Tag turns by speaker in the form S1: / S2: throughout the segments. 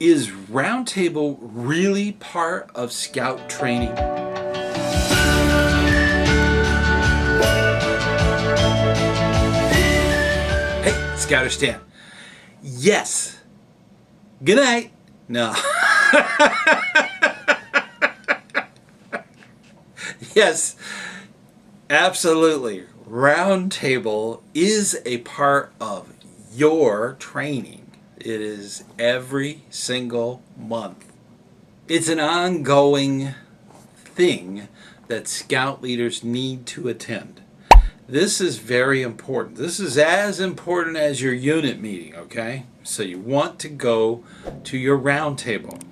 S1: Is Roundtable really part of Scout training? Hey, ScouterStan. Yes. Good night. No. Yes, absolutely. Roundtable is a part of your training. It is every single month. It's an ongoing thing that Scout leaders need to attend. This is very important. This is as important as your unit meeting, okay? So you want to go to your roundtable.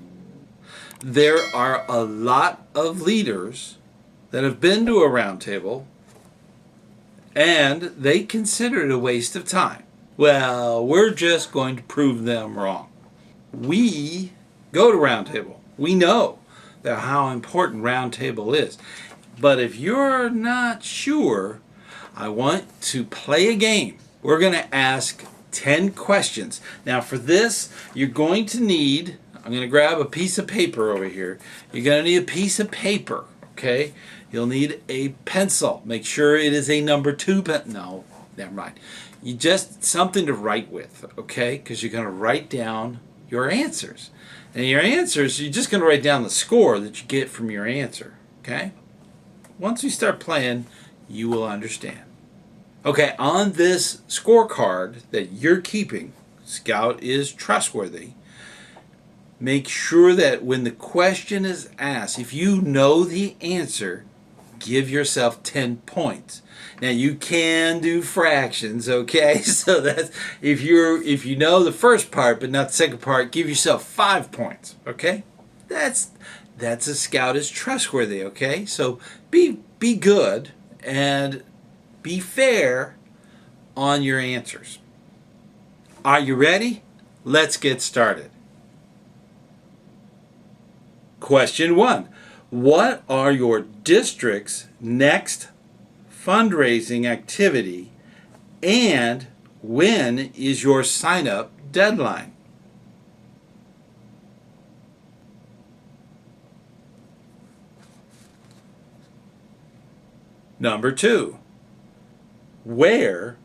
S1: There are a lot of leaders that have been to a roundtable and they consider it a waste of time. Well, we're just going to prove them wrong. We go to roundtable. We know that how important roundtable is. But if you're not sure, I want to play a game. We're going to ask 10 questions. Now for this, you're going to need, I'm going to grab a piece of paper over here. You're going to need a piece of paper, okay? You'll need a pencil. Make sure it is a number 2 pen. No, never mind. You just something to write with, okay? Because you're going to write down your answers. And your answers, you're just going to write down the score that you get from your answer, okay? Once we start playing, you will understand. Okay, on this scorecard that you're keeping, Scout is trustworthy. Make sure that when the question is asked, if you know the answer, give yourself 10 points. Now you can do fractions, okay? So that's if you know the first part but not the second part, give yourself 5 points, okay? That's a Scout is trustworthy, okay? So be good and be fair on your answers. Are you ready? Let's get started. Question 1. What are your district's next fundraising activity and when is your sign-up deadline? Number 2. Where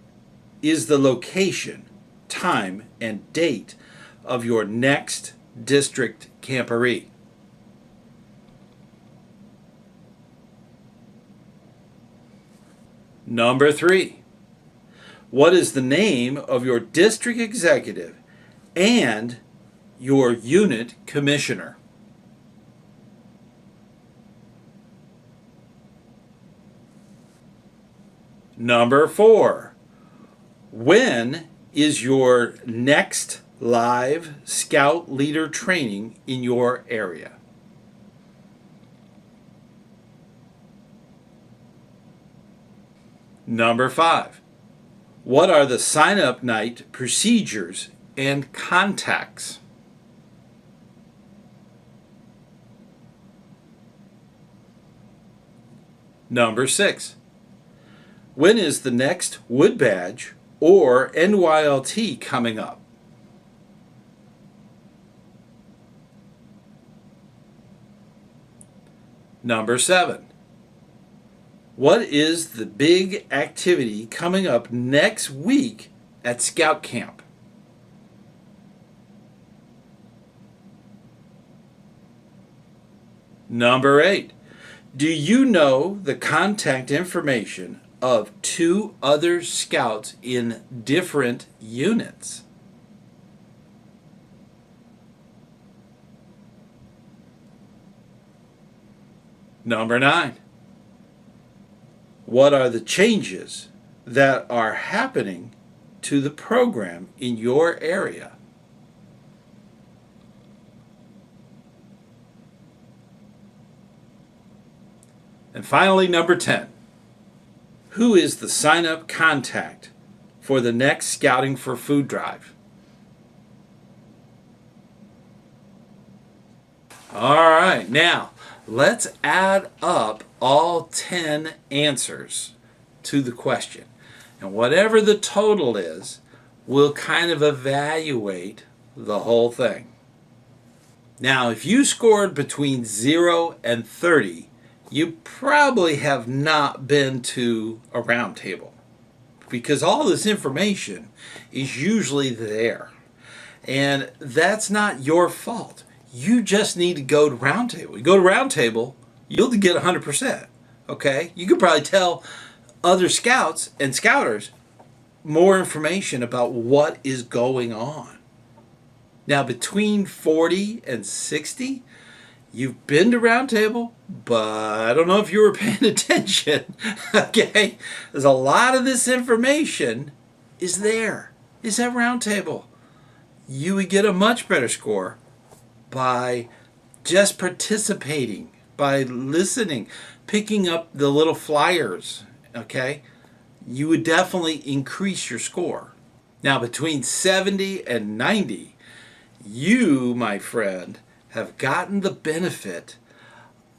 S1: is the location, time, and date of your next district camporee? Number 3. What is the name of your district executive and your unit commissioner? Number 4. When is your next live Scout leader training in your area? Number 5. What are the sign-up night procedures and contacts? Number 6. When is the next Wood Badge or NYLT coming up? Number 7. What is the big activity coming up next week at Scout Camp? Number 8. Do you know the contact information of 2 other Scouts in different units? Number 9. What are the changes that are happening to the program in your area? And finally, number 10. Who is the sign-up contact for the next Scouting for Food drive? All right, now let's add up all 10 answers to the question. And whatever the total is, we'll kind of evaluate the whole thing. Now, if you scored between 0 and 30, you probably have not been to a roundtable because all this information is usually there. And that's not your fault. You just need to go to Roundtable. You go to Roundtable, you'll get 100%. Okay? You could probably tell other scouts and scouters more information about what is going on. Now, between 40 and 60, you've been to Roundtable, but I don't know if you were paying attention. Okay? There's a lot of this information is there. Is at Roundtable. You would get a much better score by just participating, by listening, picking up the little flyers, okay? You would definitely increase your score. Now, between 70 and 90, you, my friend, have gotten the benefit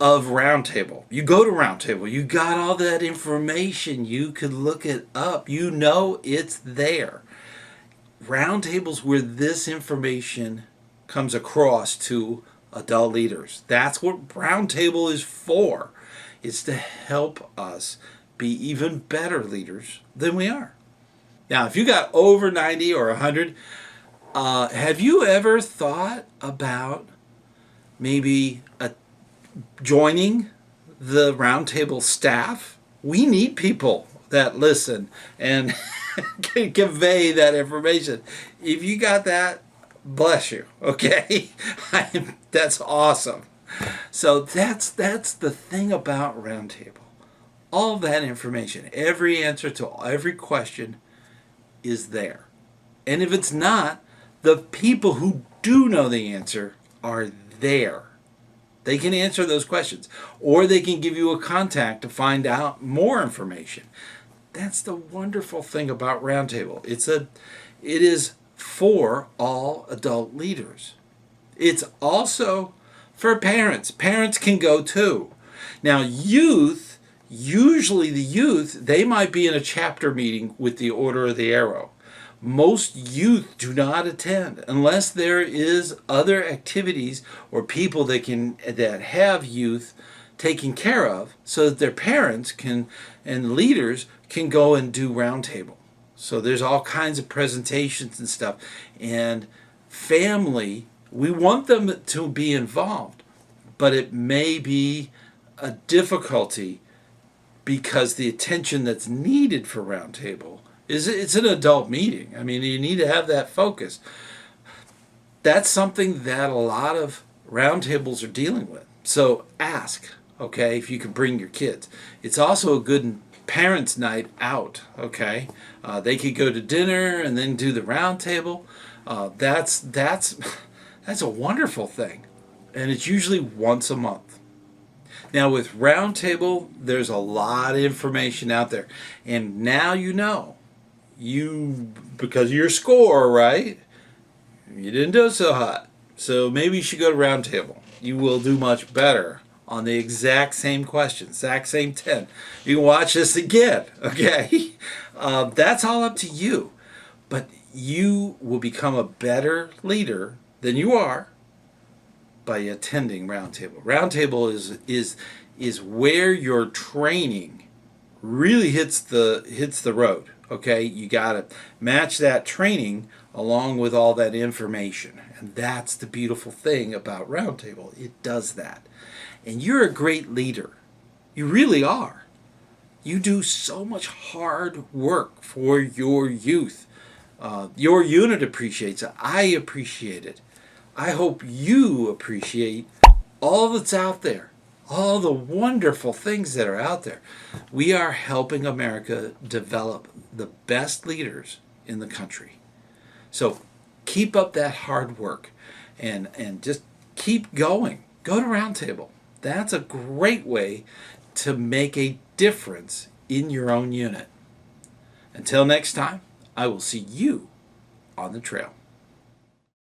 S1: of Roundtable. You go to Roundtable, you got all that information, you could look it up, you know it's there. Roundtables where this information comes across to adult leaders. That's what Roundtable is for. It's to help us be even better leaders than we are. Now, if you got over 90 or 100, have you ever thought about maybe joining the Roundtable staff? We need people that listen and can convey that information. If you got that, bless you. Okay, that's awesome. So that's the thing about Roundtable. All that information, every answer to every question is there. And if it's not, the people who do know the answer are there. They can answer those questions, or they can give you a contact to find out more information. That's the wonderful thing about Roundtable. It is for all adult leaders. It's also for parents. Parents can go too. Now, youth, usually the youth, they might be in a chapter meeting with the Order of the Arrow. Most youth do not attend unless there is other activities or people that have youth taken care of so that their parents can and leaders can go and do Roundtable. So there's all kinds of presentations and stuff. And family, we want them to be involved, but it may be a difficulty because the attention that's needed for Roundtable it's an adult meeting. I mean, you need to have that focus. That's something that a lot of roundtables are dealing with. So ask, okay, if you can bring your kids. It's also a good parents' night out, okay? They could go to dinner and then do the roundtable. That's a wonderful thing. And it's usually once a month. Now with Roundtable, there's a lot of information out there. And now you know. Because of your score, right? You didn't do so hot. So maybe you should go to Roundtable. You will do much better on the exact same questions, exact same 10. You can watch this again, okay? That's all up to you. But you will become a better leader than you are by attending Roundtable. Roundtable is where your training really hits the road. Okay, you got to match that training along with all that information. And that's the beautiful thing about Roundtable. It does that. And you're a great leader. You really are. You do so much hard work for your youth. Your unit appreciates it. I appreciate it. I hope you appreciate all that's out there. All the wonderful things that are out there. We are helping America develop the best leaders in the country. So keep up that hard work and just keep going. Go to Roundtable. That's a great way to make a difference in your own unit. Until next time, I will see you on the trail.